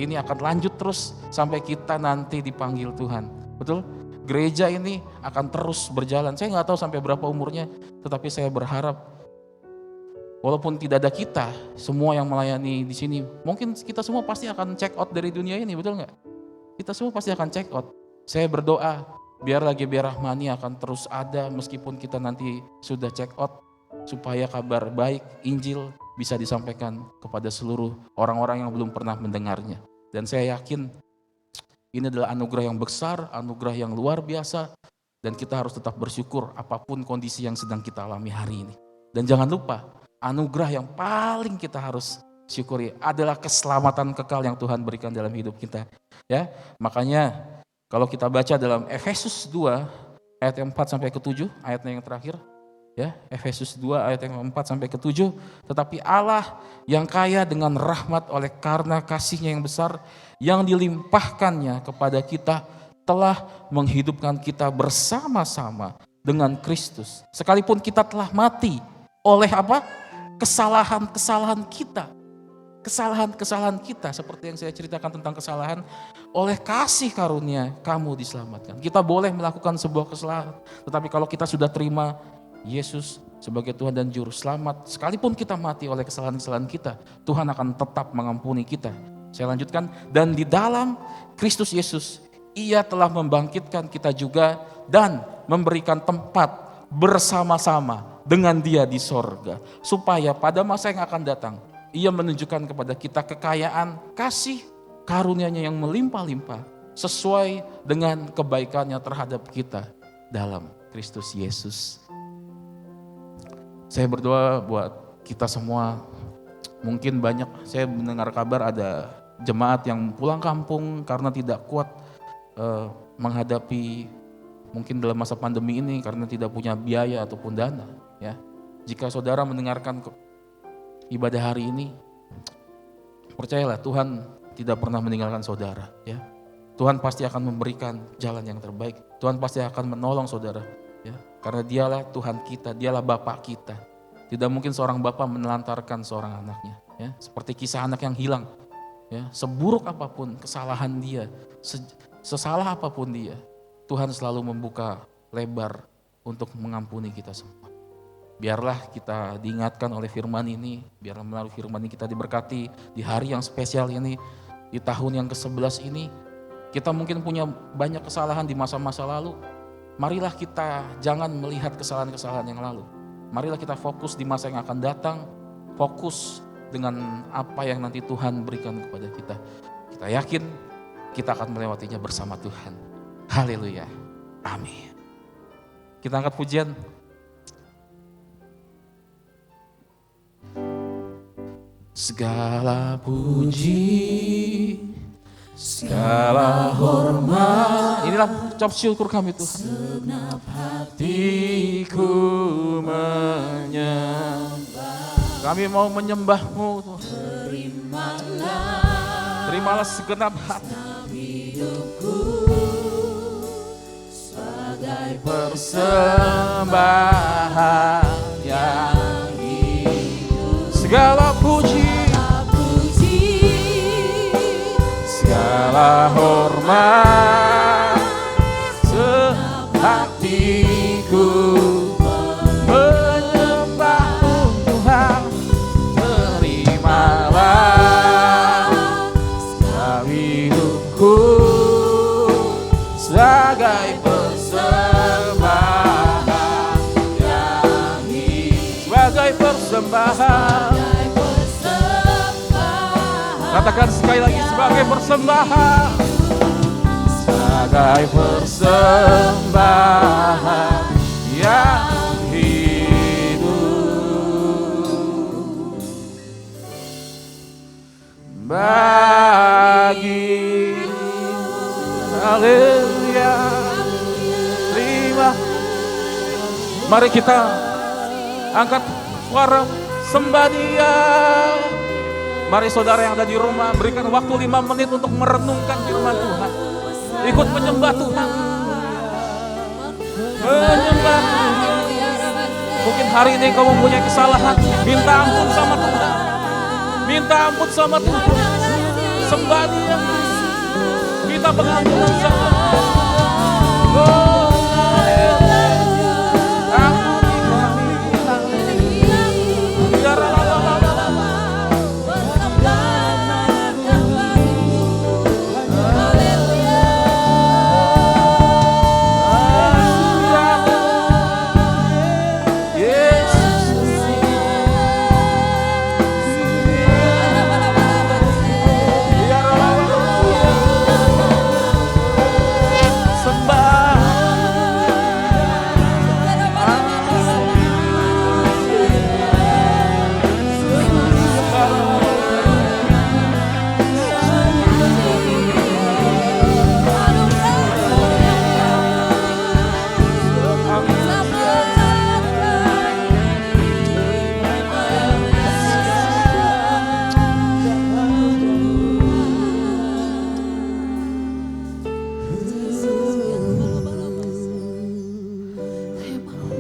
Ini akan lanjut terus sampai kita nanti dipanggil Tuhan. Betul? Gereja ini akan terus berjalan. Saya nggak tahu sampai berapa umurnya, tetapi saya berharap walaupun tidak ada kita, semua yang melayani di sini, mungkin kita semua pasti akan check out dari dunia ini, betul nggak? Kita semua pasti akan check out. Saya berdoa, biar Rahmani akan terus ada meskipun kita nanti sudah check out, supaya kabar baik, Injil bisa disampaikan kepada seluruh orang-orang yang belum pernah mendengarnya. Dan saya yakin ini adalah anugerah yang besar, anugerah yang luar biasa, dan kita harus tetap bersyukur apapun kondisi yang sedang kita alami hari ini. Dan jangan lupa, anugerah yang paling kita harus syukuri adalah keselamatan kekal yang Tuhan berikan dalam hidup kita. Ya, makanya kalau kita baca dalam Efesus 2 ayat yang 4 sampai ke-7, ayatnya yang terakhir, ya, Efesus 2 ayat yang 4 sampai ke-7, tetapi Allah yang kaya dengan rahmat oleh karena kasih-Nya yang besar yang dilimpahkannya kepada kita telah menghidupkan kita bersama-sama dengan Kristus. Sekalipun kita telah mati oleh apa? Kesalahan-kesalahan kita. Kesalahan-kesalahan kita seperti yang saya ceritakan tentang kesalahan, oleh kasih karunia kamu diselamatkan. Kita boleh melakukan sebuah kesalahan, tetapi kalau kita sudah terima Yesus sebagai Tuhan dan Juru Selamat, sekalipun kita mati oleh kesalahan-kesalahan kita, Tuhan akan tetap mengampuni kita. Saya lanjutkan, dan di dalam Kristus Yesus, Ia telah membangkitkan kita juga dan memberikan tempat bersama-sama dengan Dia di sorga, supaya pada masa yang akan datang, Ia menunjukkan kepada kita kekayaan kasih karunia-Nya yang melimpah-limpah, sesuai dengan kebaikan-Nya terhadap kita dalam Kristus Yesus. Saya berdoa buat kita semua. Mungkin banyak, saya mendengar kabar ada jemaat yang pulang kampung karena tidak kuat menghadapi mungkin dalam masa pandemi ini karena tidak punya biaya ataupun dana. Ya, Jika saudara mendengarkan ibadah hari ini, percayalah Tuhan tidak pernah meninggalkan saudara, ya. Tuhan pasti akan memberikan jalan yang terbaik. Tuhan pasti akan menolong saudara, ya. Karena Dialah Tuhan kita, Dialah Bapa kita. Tidak mungkin seorang bapa menelantarkan seorang anaknya, ya. Seperti kisah anak yang hilang, ya. Seburuk apapun kesalahan dia, sesalah apapun dia, Tuhan selalu membuka lebar untuk mengampuni kita semua. Biarlah kita diingatkan oleh firman ini, biarlah melalui firman ini kita diberkati di hari yang spesial ini, di tahun yang ke-11 ini. Kita mungkin punya banyak kesalahan di masa-masa lalu. Marilah kita jangan melihat kesalahan-kesalahan yang lalu. Marilah kita fokus di masa yang akan datang, fokus dengan apa yang nanti Tuhan berikan kepada kita. Kita yakin kita akan melewatinya bersama Tuhan. Haleluya. Amin. Kita angkat pujian. Segala puji, segala hormat. Inilah ucap syukur kami Tuhan. Segenap hatiku menyembah. Kami mau menyembah-Mu Tuhan. Terimalah segenap hati hidupku sebagai persembahan yang hidup. Segala puji, segala hormat, sehatiku menyembah-Mu Tuhan. Terimalah segala hidupku sebagai persembahan yang hidup. Sebagai persembahan. Katakan sekali lagi, sebagai persembahan. Sebagai persembahan yang hidup bagi. Haleluya. Terima. Mari kita angkat suara sembah Dia. Mari saudara yang ada di rumah, berikan waktu 5 menit untuk merenungkan firman Tuhan. Ikut menyembah Tuhan. Menyembah Tuhan. Mungkin hari ini kau mempunyai kesalahan, minta ampun sama Tuhan. Minta ampun sama Tuhan. Sembah Dia. Kita pengampunan sama Tuhan. Oh, ampuni kami. Biar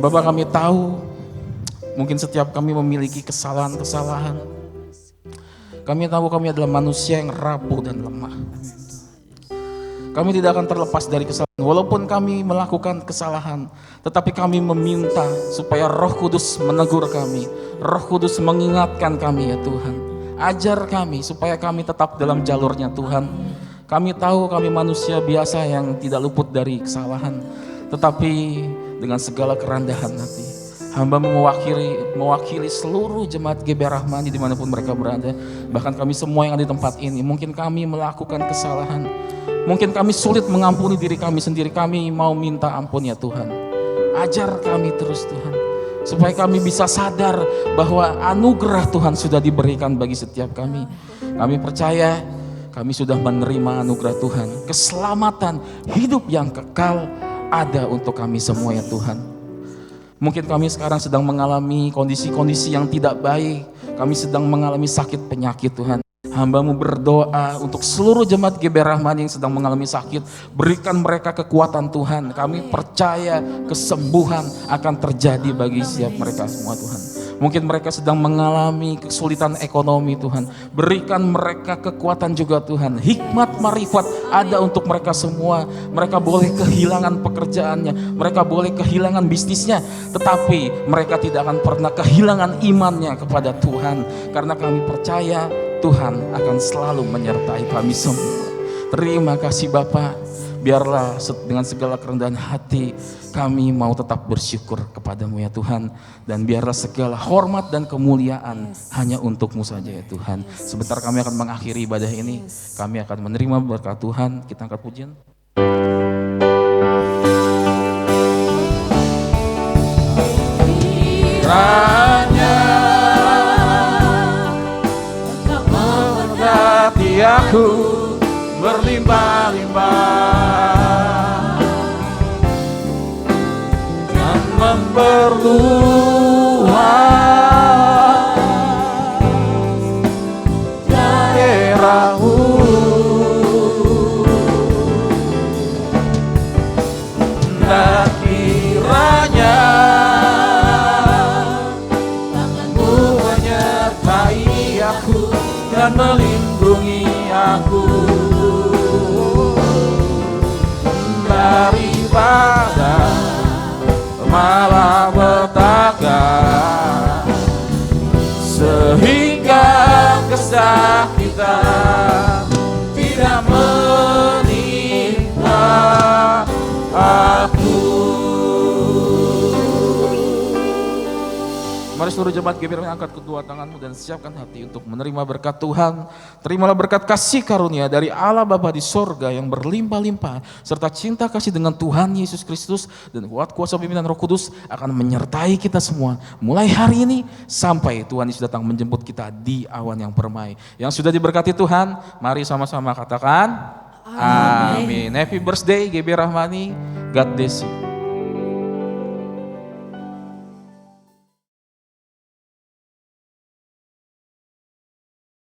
Bapak, kami tahu mungkin setiap kami memiliki kesalahan-kesalahan. Kami tahu kami adalah manusia yang rapuh dan lemah. Kami tidak akan terlepas dari kesalahan. Walaupun kami melakukan kesalahan, tetapi kami meminta supaya Roh Kudus menegur kami. Roh Kudus mengingatkan kami, ya Tuhan. Ajar kami supaya kami tetap dalam jalurnya Tuhan. Kami tahu kami manusia biasa yang tidak luput dari kesalahan. Tetapi dengan segala kerendahan hati, hamba mewakili seluruh jemaat GBR Rahmani dimanapun mereka berada. Bahkan kami semua yang ada di tempat ini, mungkin kami melakukan kesalahan, mungkin kami sulit mengampuni diri kami sendiri. Kami mau minta ampun, ya Tuhan. Ajar kami terus Tuhan, supaya kami bisa sadar bahwa anugerah Tuhan sudah diberikan bagi setiap kami. Kami percaya kami sudah menerima anugerah Tuhan. Keselamatan, hidup yang kekal ada untuk kami semua, ya Tuhan. Mungkin kami sekarang sedang mengalami kondisi-kondisi yang tidak baik. Kami sedang mengalami sakit penyakit Tuhan. Hamba-Mu berdoa untuk seluruh jemaat GBR Rahmani yang sedang mengalami sakit. Berikan mereka kekuatan Tuhan. Kami percaya kesembuhan akan terjadi bagi setiap mereka semua Tuhan. Mungkin mereka sedang mengalami kesulitan ekonomi Tuhan. Berikan mereka kekuatan juga Tuhan. Hikmat marifat ada untuk mereka semua. Mereka boleh kehilangan pekerjaannya. Mereka boleh kehilangan bisnisnya. Tetapi mereka tidak akan pernah kehilangan imannya kepada Tuhan. Karena kami percaya Tuhan akan selalu menyertai kami semua. Terima kasih Bapa. Biarlah dengan segala kerendahan hati kami mau tetap bersyukur kepadamu ya Tuhan. Dan biarlah segala hormat dan kemuliaan hanya untuk-Mu saja ya Tuhan. Sebentar kami akan mengakhiri ibadah ini. Kami akan menerima berkat Tuhan. Kita angkat pujian. Kiranya Engkau memberkati aku berlimpah-limpah dan memperluas daerah-Mu. Dan kiranya tangan-Mu menyertai aku dan melindungi aku daripada malapetaka, sehingga kesakitan tidak menimpa aku. Mari seluruh jemaat GBR angkat kedua tanganmu dan siapkan hati untuk menerima berkat Tuhan. Terimalah berkat kasih karunia dari Allah Bapa di sorga yang berlimpah-limpah, serta cinta kasih dengan Tuhan Yesus Kristus dan kuat kuasa pimpinan Roh Kudus akan menyertai kita semua mulai hari ini sampai Tuhan Yesus datang menjemput kita di awan yang permai. Yang sudah diberkati Tuhan, mari sama-sama katakan amin. Happy birthday GBR Rahmani. God bless you.